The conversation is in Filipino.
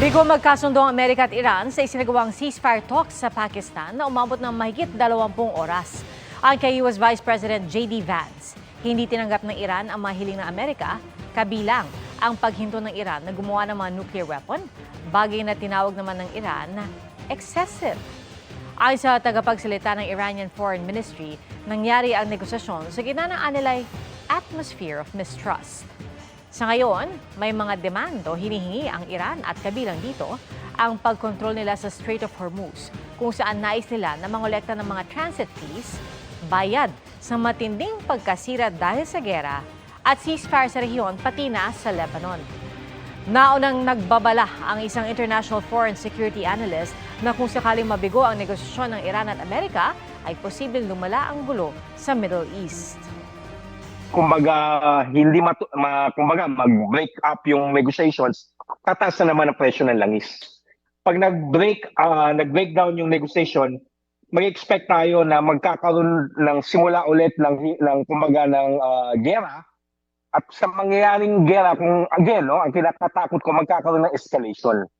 Bigo magkasundo ang Amerika at Iran sa isinagawang ceasefire talks sa Pakistan na umabot ng mahigit 20 oras. Ang kay US Vice President J.D. Vance, hindi tinanggap ng Iran ang mahiling ng Amerika, kabilang ang paghinto ng Iran na gumawa ng mga nuclear weapon, bagay na tinawag naman ng Iran na excessive. Ayon sa tagapagsalita ng Iranian Foreign Ministry, nangyari ang negosasyon sa gitna ng anilay atmosphere of mistrust. Sa ngayon, may mga demando hinihingi ang Iran at kabilang dito ang pagkontrol nila sa Strait of Hormuz kung saan nais nila na mangolekta ng mga transit fees, bayad sa matinding pagkasira dahil sa gera at ceasefire sa rehiyon pati na sa Lebanon. Naunang nagbabala ang isang international foreign security analyst na kung sakaling mabigo ang negosasyon ng Iran at Amerika ay posibleng lumala ang gulo sa Middle East. Kumbaga kumbaga mag-break up yung negotiations, tataas na naman ang presyo ng langis. Pag nag-breakdown yung negotiation, mag-expect tayo na magkakaroon ng simula ulit ng kumbaga ng gera. At sa mangyayaring gera, kung again, no, ang kinakatakot ko magkakaroon ng escalation.